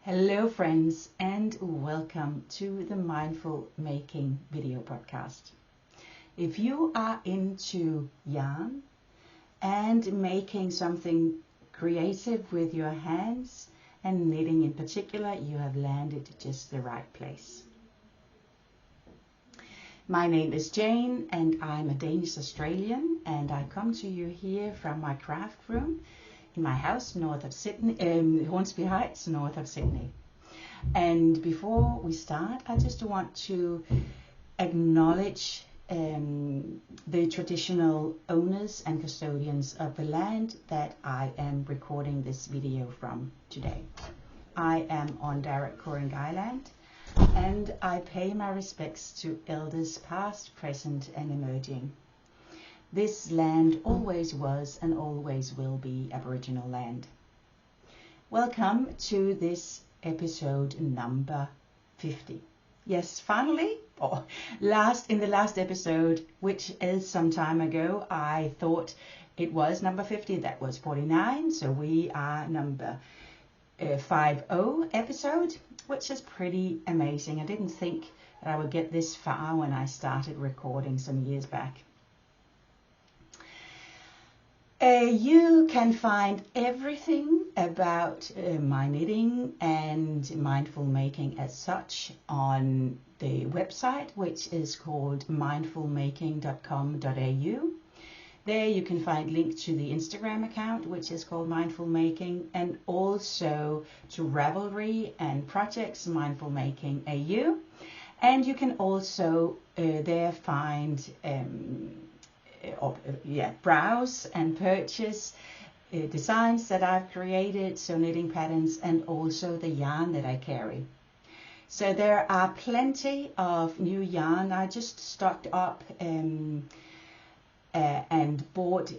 Hello friends, and welcome to the Mindful Making video podcast. If you are into yarn and making something creative with your hands and knitting in particular, you have landed just the right place. My name is Jane and I'm a Danish Australian, and I come to you here from my craft room in my house north of Sydney, Hornsby Heights, north of Sydney. And before we start, I just want to acknowledge the traditional owners and custodians of the land that I am recording this video from today. I am on Darug Ku-ring-gai land, and I pay my respects to elders past, present and emerging. This land always was and always will be Aboriginal land. Welcome to this episode number 50. Yes, finally, in the last episode, which is some time ago, I thought it was number 50. That was 49. So we are number 50 episode, which is pretty amazing. I didn't think that I would get this far when I started recording some years back. You can find everything about my knitting and mindful making as such on the website, which is called mindfulmaking.com.au. There you can find links to the Instagram account, which is called Mindful Making, and also to Ravelry and projects Mindful Making AU. And you can also there find browse and purchase designs that I've created, so knitting patterns, and also the yarn that I carry. So there are plenty of new yarn. I just stocked up and brought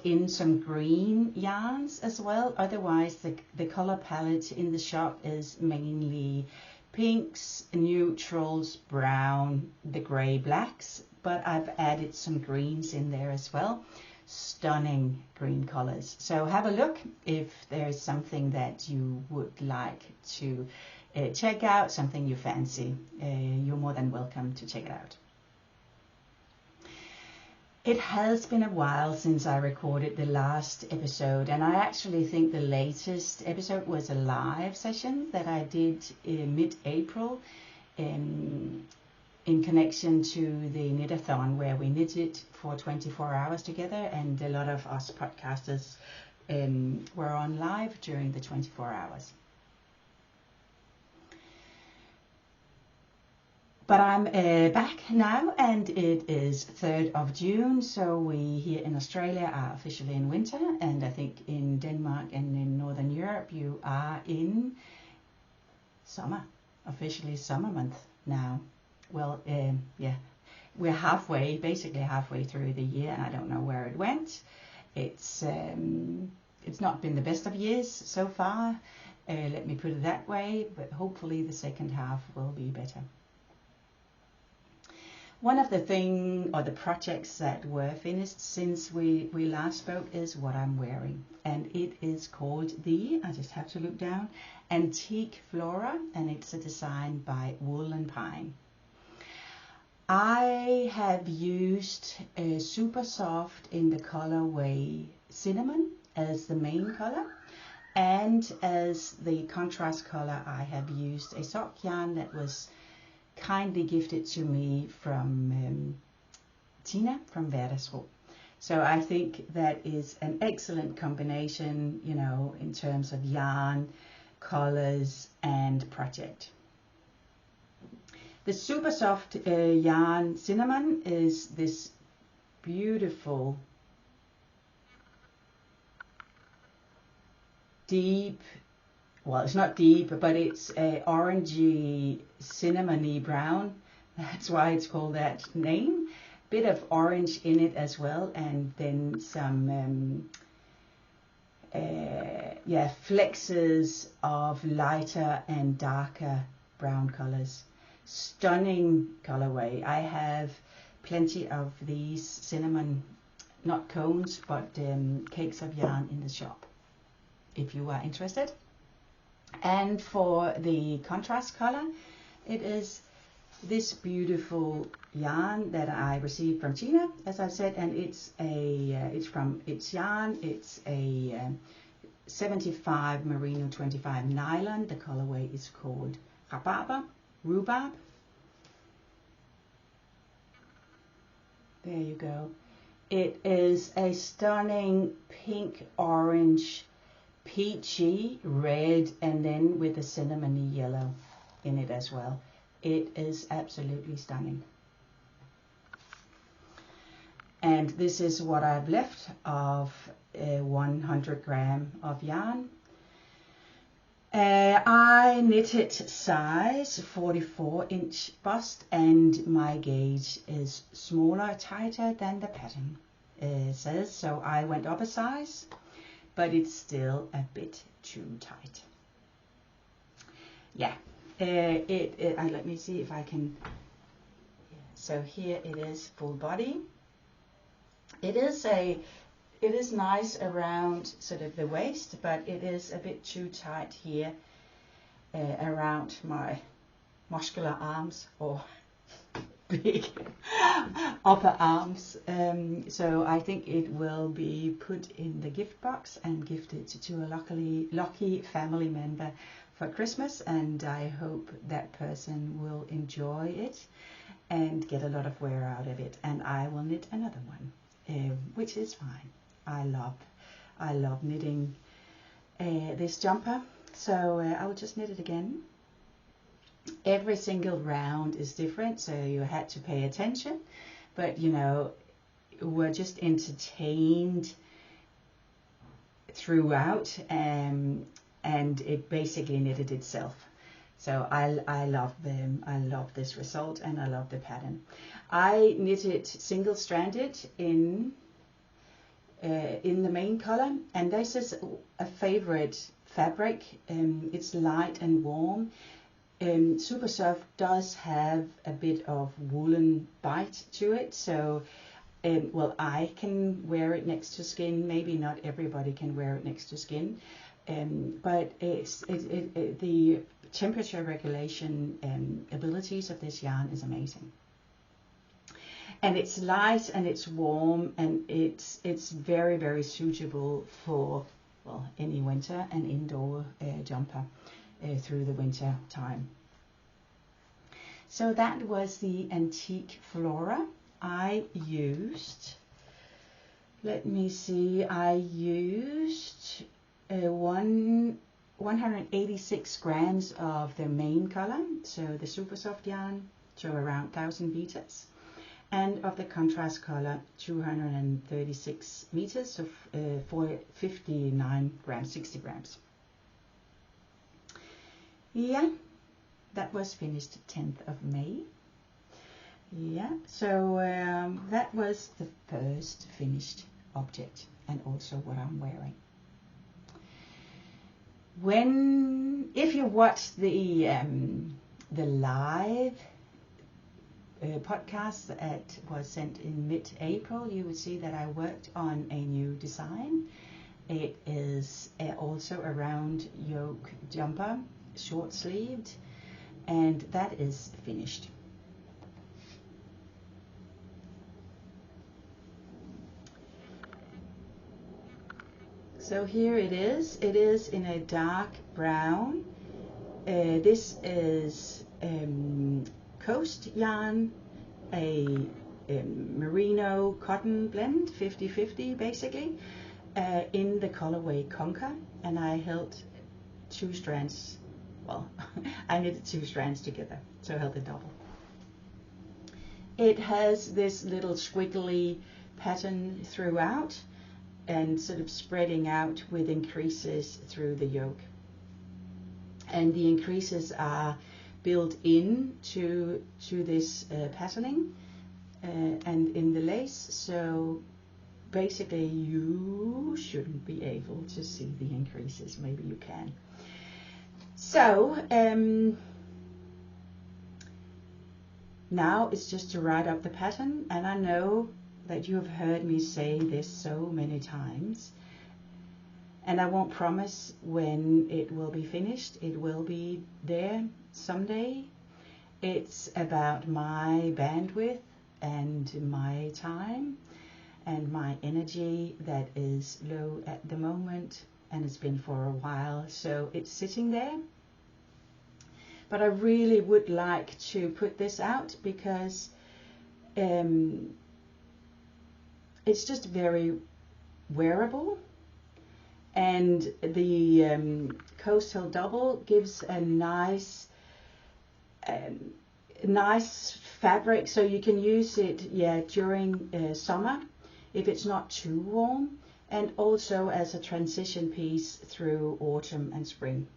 in some green yarns as well. Otherwise the color palette in the shop is mainly pinks, neutrals, brown, the gray, blacks, but I've added some greens in there as well. Stunning green colors. So have a look if there's something that you would like to check out, something you fancy. You're more than welcome to check it out. It has been a while since I recorded the last episode, and I actually think the latest episode was a live session that I did in mid-April in connection to the knit-a-thon, where we knitted for 24 hours together, and a lot of us podcasters were on live during the 24 hours. But I'm back now, and it is 3rd of June, so we here in Australia are officially in winter, and I think in Denmark and in Northern Europe you are in summer, officially summer month now. Well, we're basically halfway through the year, and I don't know where it went. It's It's not been the best of years so far, let me put it that way, but hopefully the second half will be better. One of the projects that were finished since we last spoke is what I'm wearing, and it is called I just have to look down, Antique Flora, and it's a design by Woollen Pine. I have used super soft in the colorway cinnamon as the main color, and as the contrast color I have used a sock yarn that was kindly gifted to me from Tina from Hverdagsro. So I think that is an excellent combination, you know, in terms of yarn, colors and project. The super soft yarn cinnamon is this beautiful deep, well, it's not deep, but it's a orangey cinnamony brown. That's why it's called that name. Bit of orange in it as well, and then some flexes of lighter and darker brown colors. Stunning colorway. I have plenty of these cinnamon, not cones, but cakes of yarn in the shop, if you are interested. And for the contrast color, it is this beautiful yarn that I received from Tina, as I said, and it's yarn. It's a 75 merino 25 nylon. The colorway is called rhubarb. There you go. It is a stunning pink, orange, peachy, red, and then with a cinnamony yellow in it as well. It is absolutely stunning. And this is what I've left of 100 gram of yarn. I knitted size 44-inch bust, and my gauge is smaller, tighter than the pattern says. So I went up a size, but it's still a bit too tight. Yeah, let me see if I can. So here it is, full body. It is nice around sort of the waist, but it is a bit too tight here around my muscular arms or big upper arms. So I think it will be put in the gift box and gifted to a lucky family member for Christmas, and I hope that person will enjoy it and get a lot of wear out of it, and I will knit another one, which is fine. I love knitting this jumper, so I will just knit it again. Every single round is different, so you had to pay attention, but you know, we're just entertained throughout, and it basically knitted itself. So I love them. I love this result, and I love the pattern. I knitted single-stranded in the main color, and this is a favorite fabric. It's light and warm. Super soft does have a bit of woolen bite to it, so well, I can wear it next to skin. Maybe not everybody can wear it next to skin, but the temperature regulation abilities of this yarn is amazing. And it's light and it's warm, and it's very, very suitable for, well, any winter and indoor jumper through the winter time. So that was the Antique Flora. I used, let me see, I used 186 grams of the main color, so the super soft yarn, so around 1000 meters. And of the contrast color, 236 meters, so 59 grams, 60 grams. Yeah, that was finished 10th of May. Yeah, so that was the first finished object, and also what I'm wearing. If you watch the live podcast that was sent in mid-April, you would see that I worked on a new design. It is also a round yoke jumper, short-sleeved, and that is finished. So here it is. It is in a dark brown. This is coast yarn, a merino cotton blend, 50-50 basically, in the colorway Conquer, and I held 2 strands, well, I knitted 2 strands together, so I held a double. It has this little squiggly pattern throughout, and sort of spreading out with increases through the yoke. And the increases are built in to this patterning and in the lace, so basically you shouldn't be able to see the increases. Maybe you can. So now it's just to write up the pattern, and I know that you have heard me say this so many times, and I won't promise when it will be finished. It will be there someday. It's about my bandwidth and my time and my energy that is low at the moment, and it's been for a while, so it's sitting there. But I really would like to put this out because it's just very wearable, and the coastal double gives a nice fabric, so you can use it during summer if it's not too warm, and also as a transition piece through autumn and spring.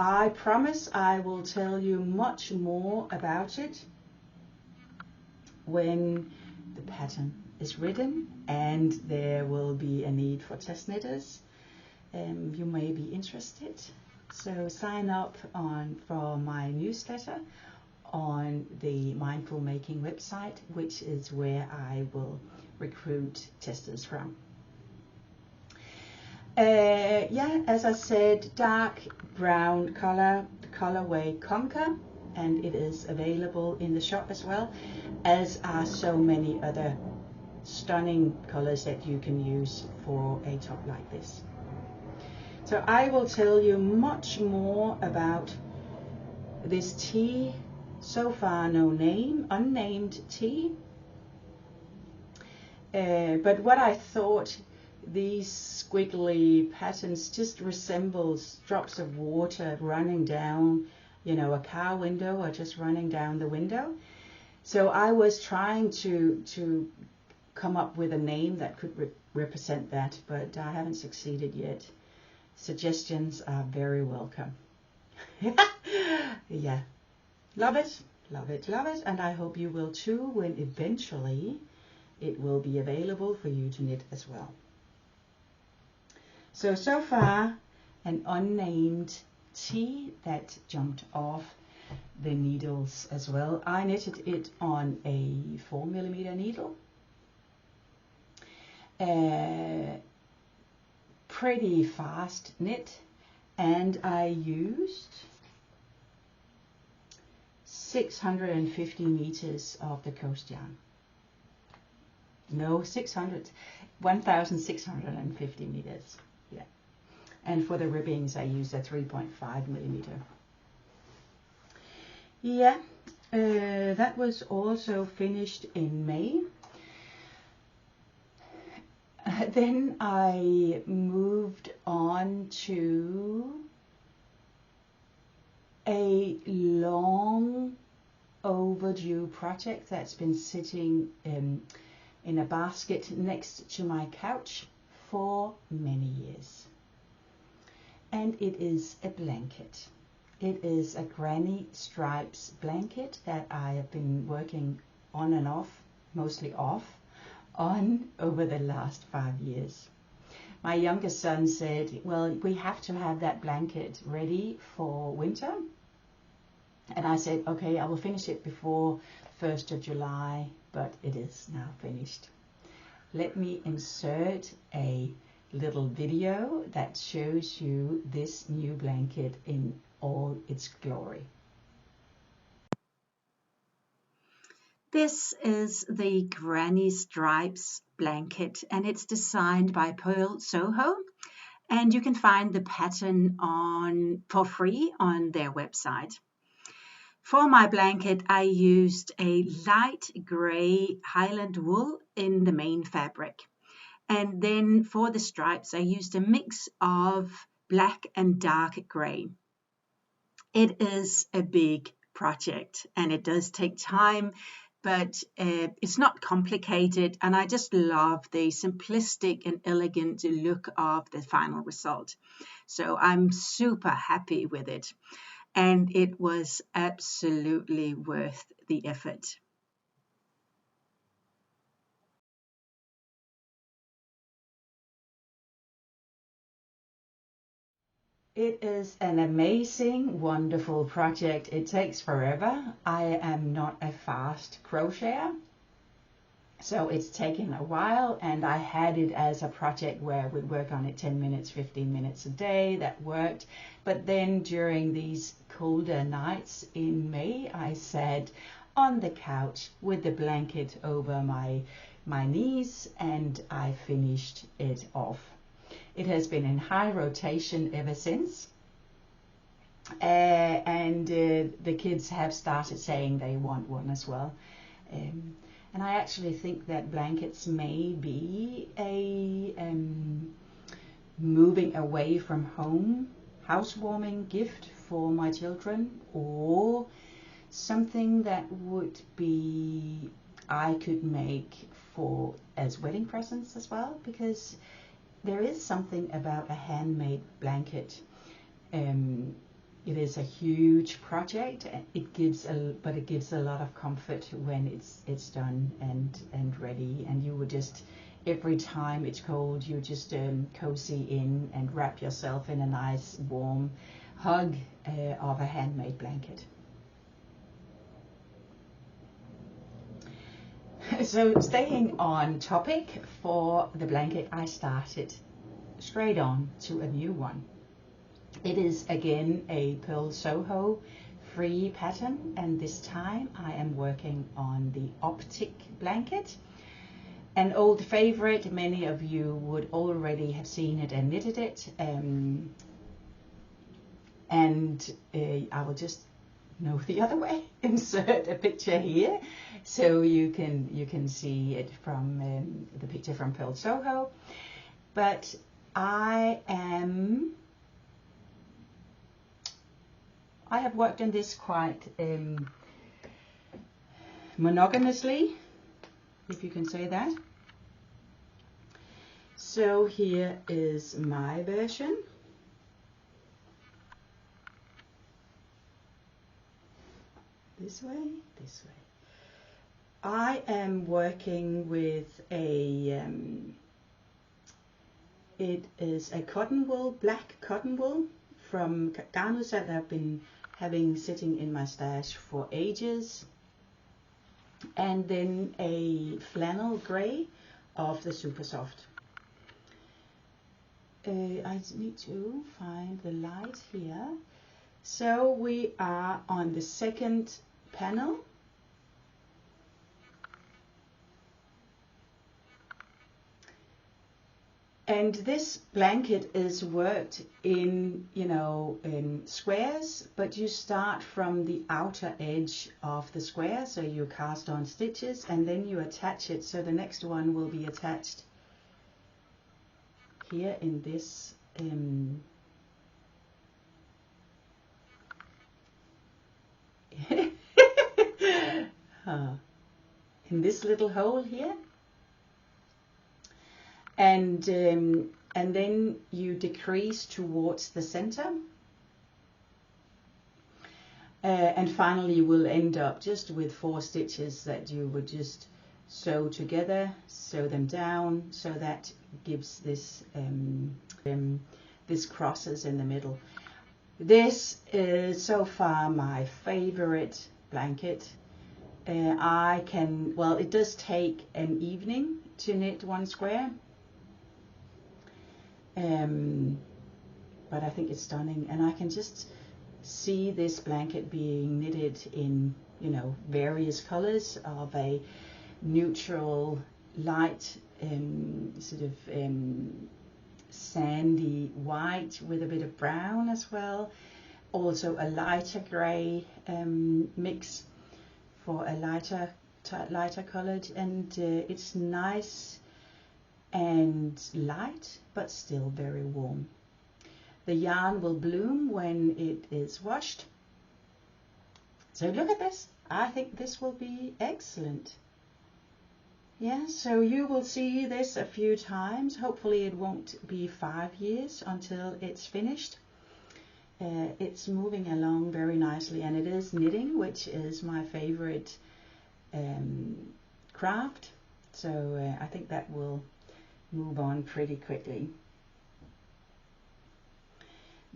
I promise I will tell you much more about it when the pattern is written and there will be a need for test knitters. You may be interested, so sign up for my newsletter on the Mindful Making website, which is where I will recruit testers from. As I said, dark brown color, colorway Conquer, and it is available in the shop as well, as are so many other stunning colors that you can use for a top like this. So I will tell you much more about this tea. So far no name, unnamed tea, but what I thought, these squiggly patterns just resembles drops of water running down, a car window, or just running down the window. So I was trying to come up with a name that could represent that, but I haven't succeeded yet. Suggestions are very welcome. Yeah, love it, love it, love it, and I hope you will too when eventually it will be available for you to knit as well. So far, an unnamed tea that jumped off the needles as well. I knitted it on a 4mm needle. Pretty fast knit, and I used 650 meters of the coast yarn. No, 1,650 meters. Yeah. And for the ribbings, I used a 3.5mm. Yeah, that was also finished in May. Then I moved on to a long overdue project that's been sitting in a basket next to my couch for many years. And it is a blanket. It is a granny stripes blanket that I have been working on and off, mostly off, on over the last 5 years. My youngest son said, well, we have to have that blanket ready for winter. And I said, okay, I will finish it before 1st of July, but it is now finished. Let me insert a little video that shows you this new blanket in all its glory. This is the Granny Stripes blanket, and it's designed by Pearl Soho, and you can find the pattern for free on their website. For my blanket, I used a light grey Highland wool in the main fabric. And then for the stripes, I used a mix of black and dark grey. It is a big project and it does take time, but it's not complicated. And I just love the simplistic and elegant look of the final result. So I'm super happy with it. And it was absolutely worth the effort. It is an amazing, wonderful project. It takes forever. I am not a fast crocheter, so it's taken a while, and I had it as a project where I would work on it 10 minutes, 15 minutes a day. That worked. But then during these colder nights in May, I sat on the couch with the blanket over my knees, and I finished it off. It has been in high rotation ever since, and the kids have started saying they want one as well. And I actually think that blankets may be a moving away from home housewarming gift for my children, or something that would be I could make for as wedding presents as well, because there is something about a handmade blanket. It is a huge project. It gives a lot of comfort when it's done and ready. And you would just, every time it's cold, you just cozy in and wrap yourself in a nice warm hug of a handmade blanket. So staying on topic, for the blanket, I started straight on to a new one. It is again a Pearl Soho free pattern, and this time I am working on the Optic blanket. An old favorite, many of you would already have seen it and knitted it. I will just the other way, insert a picture here so you can see it from the picture from Pearl Soho. But I have worked on this quite monogamously, if you can say that. So here is my version. This way. I am working with it is a cotton wool, black cotton wool from garners that I've been having sitting in my stash for ages. And then a flannel grey of the super soft. I need to find the light here. So we are on the second panel, and this blanket is worked in in squares, but you start from the outer edge of the square, so you cast on stitches and then you attach it. So the next one will be attached here in this in this little hole here, and then you decrease towards the center, and finally you will end up just with 4 stitches that you would just sew together, sew them down, so that gives this this crosses in the middle. This is so far my favorite blanket. It does take an evening to knit one square, but I think it's stunning, and I can just see this blanket being knitted in, you know, various colors of a neutral, light, sort of sandy white with a bit of brown as well. Also a lighter grey mix for a lighter colored, and it's nice and light but still very warm. The yarn will bloom when it is washed. So look at this. I think this will be excellent. Yeah, so you will see this a few times. Hopefully it won't be 5 years until it's finished. It's moving along very nicely, and it is knitting, which is my favorite craft. So I think that will move on pretty quickly.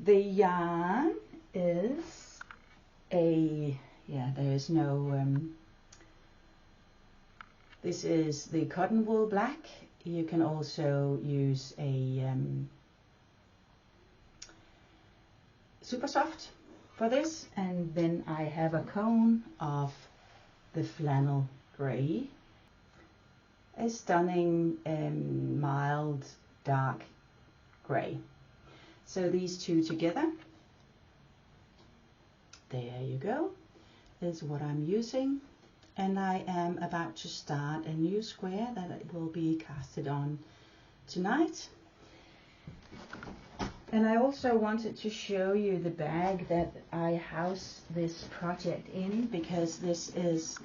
The yarn is there's no, this is the cotton wool black. You can also use a super soft for this, and then I have a cone of the flannel grey, a stunning mild dark grey. So these two together, there you go, is what I'm using, and I am about to start a new square that it will be casted on tonight. And I also wanted to show you the bag that I house this project in, because this is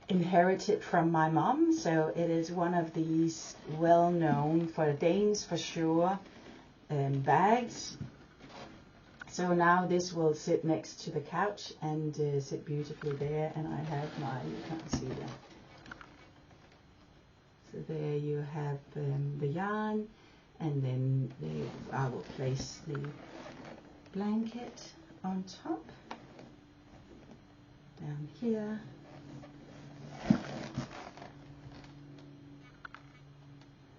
inherited from my mom. So it is one of these well-known, for Danes for sure, bags. So now this will sit next to the couch and sit beautifully there, and I have my, you can't see that. So there you have the yarn, and then I will place the blanket on top, down here.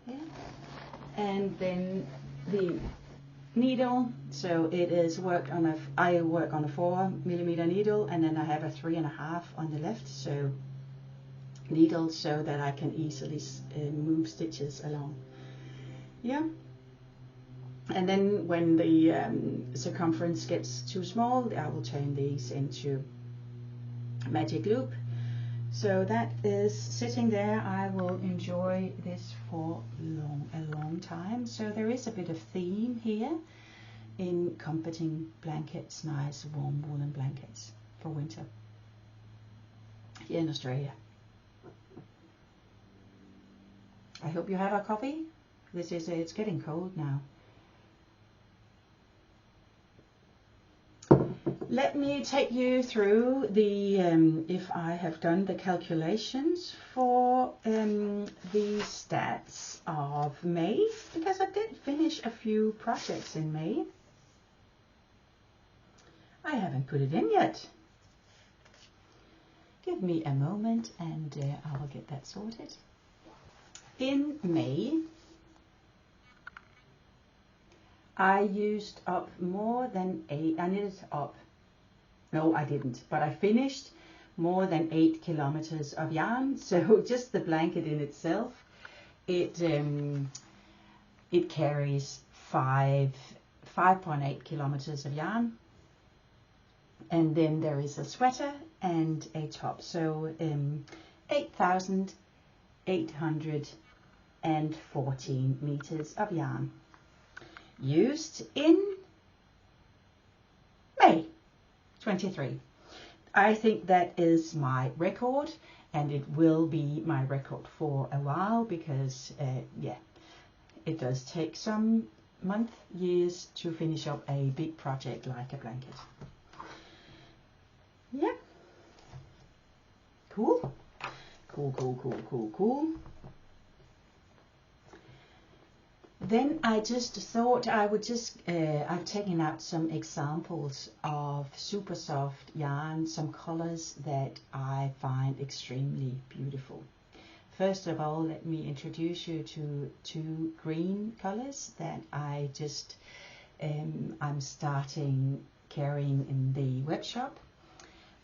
Yeah. And then the needle, so it is worked on I work on a 4mm needle, and then I have a 3.5 on the left, so needle, so that I can easily move stitches along. Yeah. And then when the circumference gets too small, I will turn these into magic loop. So that is sitting there. I will enjoy this for a long time. So there is a bit of theme here in comforting blankets, nice warm woolen blankets for winter here in Australia. I hope you have a coffee. It's getting cold now. Let me take you through the, if I have done the calculations for the stats of May, because I did finish a few projects in May. I haven't put it in yet. Give me a moment and I will get that sorted. In May, I used up more than I knitted up. No, I didn't, but I finished more than 8 kilometers of yarn. So just the blanket in itself, it carries 5.8 kilometers of yarn, and then there is a sweater and a top. So 8,814 meters of yarn used in May 23. I think that is my record, and it will be my record for a while, because yeah, it does take some years to finish up a big project like a blanket. Yeah. Cool. Cool, cool, cool, cool, cool. Then I just thought I would just, I've taken out some examples of super soft yarn, some colors that I find extremely beautiful. First of all, let me introduce you to two green colors that I just, I'm starting carrying in the web shop.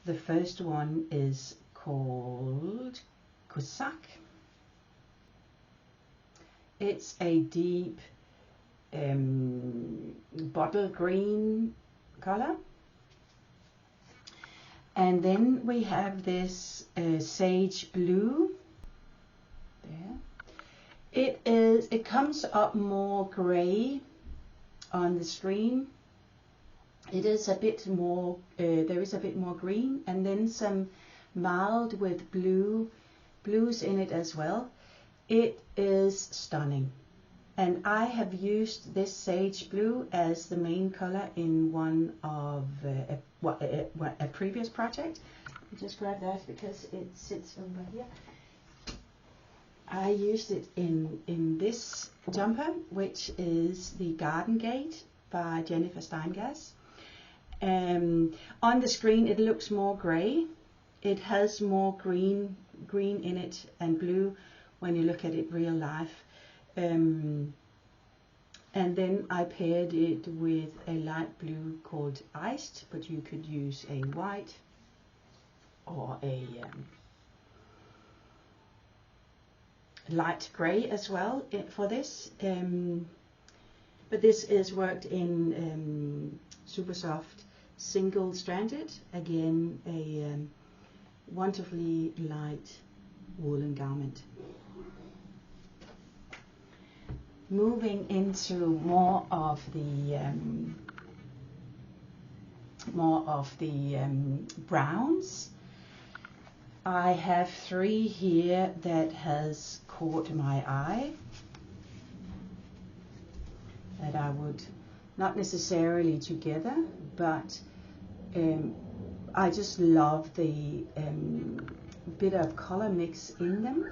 The first one is called cosy. It's a deep bottle green color. And then we have this sage blue. There. It comes up more gray on the screen. It is a bit more, there is a bit more green, and then some mild with blues in it as well. It is stunning, and I have used this sage blue as the main color in one of a previous project. I'll just grab that because it sits over here. I used it in this jumper, which is the Garden Gate by Jennifer Steingas. On the screen it looks more grey. It has more green in it and blue when you look at it real life. And then I paired it with a light blue called Iced, but you could use a white or a light grey as well for this. But this is worked in super soft single stranded, again a wonderfully light woolen garment. Moving into more of the browns, I have three here that has caught my eye, that I would not necessarily together, but I just love the bit of color mix in them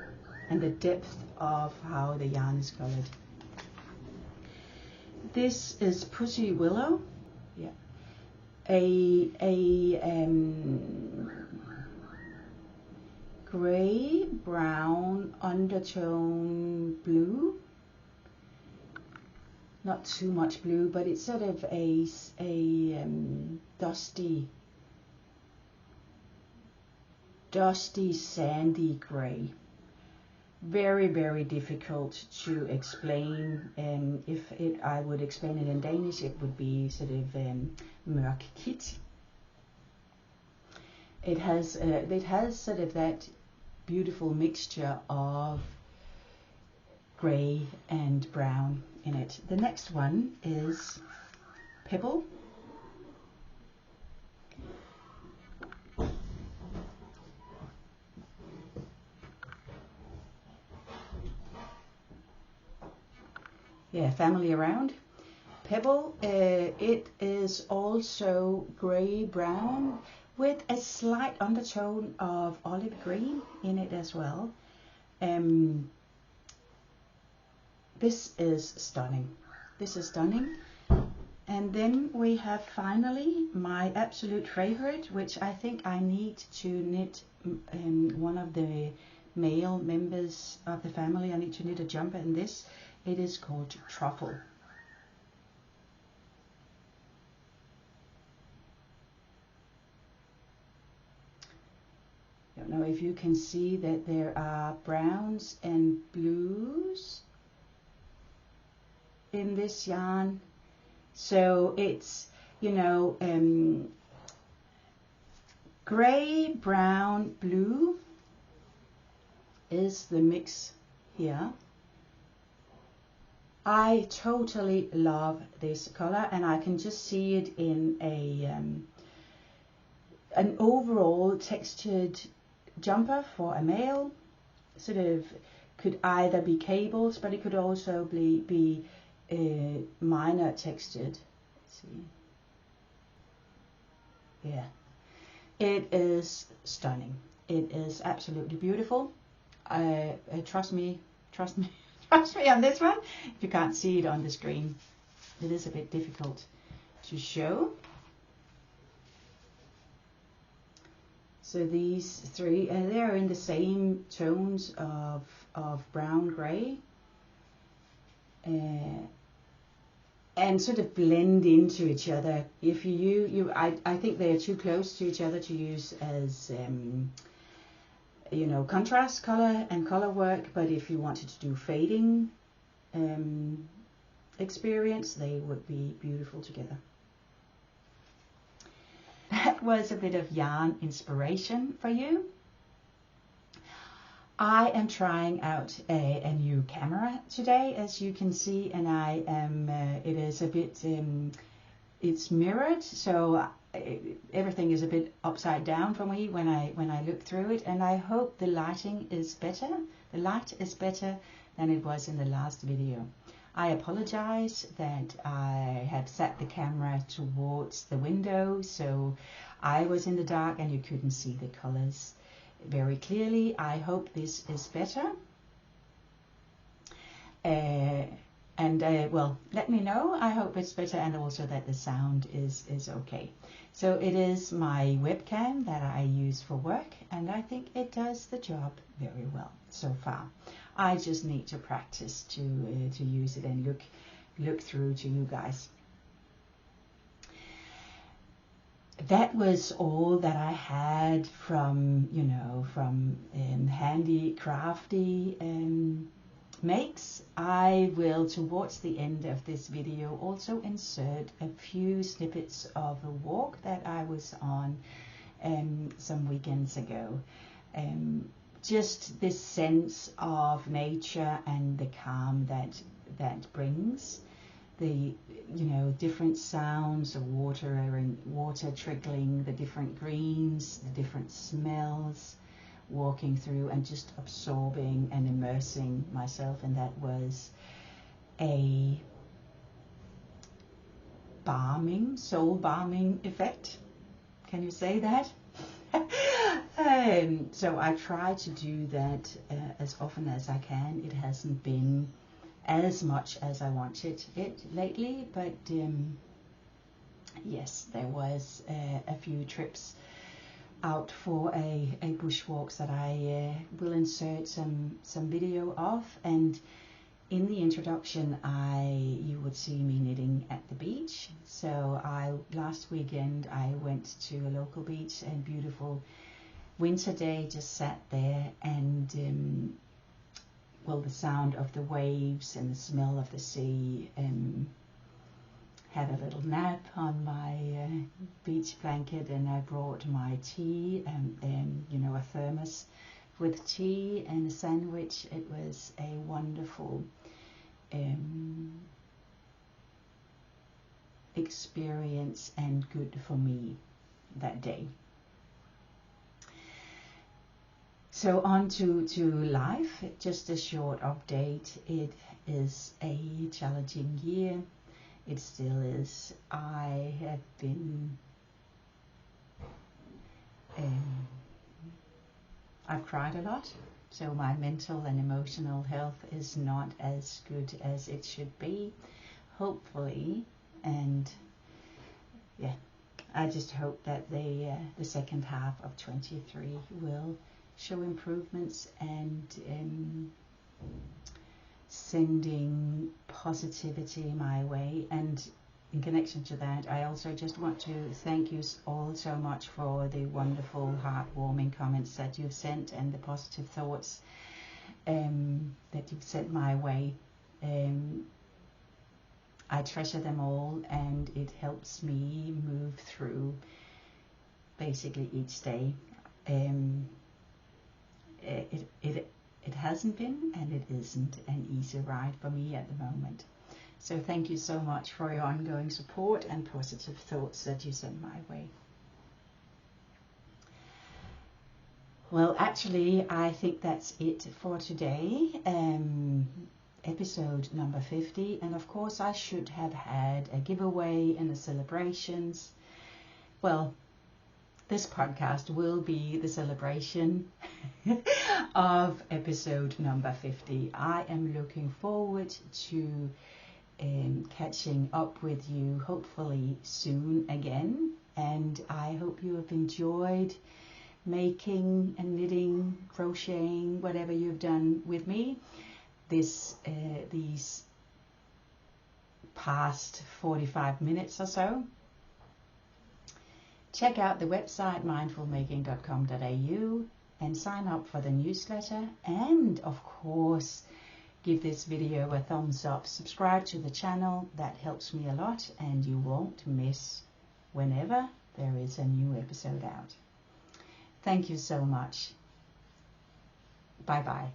and the depth of how the yarn is colored. This is Pussy Willow, yeah, a gray brown undertone blue. Not too much blue, but it's sort of a dusty sandy gray. Very, very difficult to explain. I would explain it in Danish, it would be sort of mørk kit. It has sort of that beautiful mixture of grey and brown in it. The next one is Pebble. Yeah, family around. Pebble, it is also grey brown with a slight undertone of olive green in it as well. This is stunning. This is stunning. And then we have finally my absolute favorite, which I think I need to knit one of the male members of the family. I need to knit a jumper in this. It is called Truffle. I don't know if you can see that there are browns and blues in this yarn. So it's, you know, gray, brown, blue is the mix here. I totally love this color, and I can just see it in an overall textured jumper for a male. Sort of could either be cables, but it could also be minor textured. Let's see. Yeah, it is stunning. It is absolutely beautiful. Trust me, trust me, trust me on this one. If you can't see it on the screen, it is a bit difficult to show. So these three, they're in the same tones of brown grey, and sort of blend into each other. If I think they are too close to each other to use as you know, contrast color and color work, but if you wanted to do fading experience, they would be beautiful together. That was a bit of yarn inspiration for you. I am trying out a new camera today, as you can see, and I am it is a bit it's mirrored, so everything is a bit upside down for me when I look through it, and I hope the lighting is better. The light is better than it was in the last video. I apologize that I had set the camera towards the window, so I was in the dark and you couldn't see the colors very clearly. I hope this is better. Well, let me know. I hope it's better, and also that the sound is okay. So it is my webcam that I use for work, and I think it does the job very well so far. I just need to practice to use it and look through to you guys. That was all that I had from, you know, from handy crafty makes. I will, towards the end of this video, also insert a few snippets of a walk that I was on some weekends ago. Just this sense of nature and the calm that brings, the, you know, different sounds of water trickling, the different greens, the different smells, walking through and just absorbing and immersing myself, and that was a balming, soul balming effect. Can you say that? So I try to do that as often as I can. It hasn't been as much as I wanted it lately, but yes, there was a few trips out for a bushwalks that I will insert some video of, and in the introduction you would see me knitting at the beach. So last weekend I went to a local beach, a beautiful winter day, just sat there and well, the sound of the waves and the smell of the sea, had a little nap on my beach blanket, and I brought my tea and you know, a thermos with tea and a sandwich. It was a wonderful experience and good for me that day. So on to life, just a short update. It is a challenging year. It still is. I have been, I've cried a lot, so my mental and emotional health is not as good as it should be, hopefully, and yeah, I just hope that the second half of 23 will show improvements and sending positivity my way. And in connection to that, I also just want to thank you all so much for the wonderful heartwarming comments that you've sent and the positive thoughts that you've sent my way. I treasure them all, and it helps me move through basically each day. It hasn't been, and it isn't, an easy ride for me at the moment. So thank you so much for your ongoing support and positive thoughts that you send my way. Well, actually, I think that's it for today. Episode number 50, and of course I should have had a giveaway and the celebrations. Well, This podcast will be the celebration of episode number 50. I am looking forward to catching up with you hopefully soon again, and I hope you have enjoyed making and knitting, crocheting, whatever you've done with me these past 45 minutes or so. Check out the website mindfulmaking.com.au and sign up for the newsletter, and of course give this video a thumbs up, subscribe to the channel. That helps me a lot, and you won't miss whenever there is a new episode out. Thank you so much. Bye bye.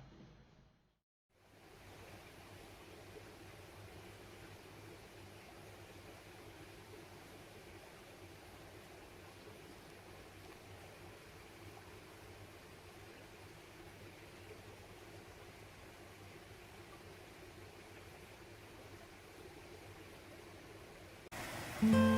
Mm-hmm.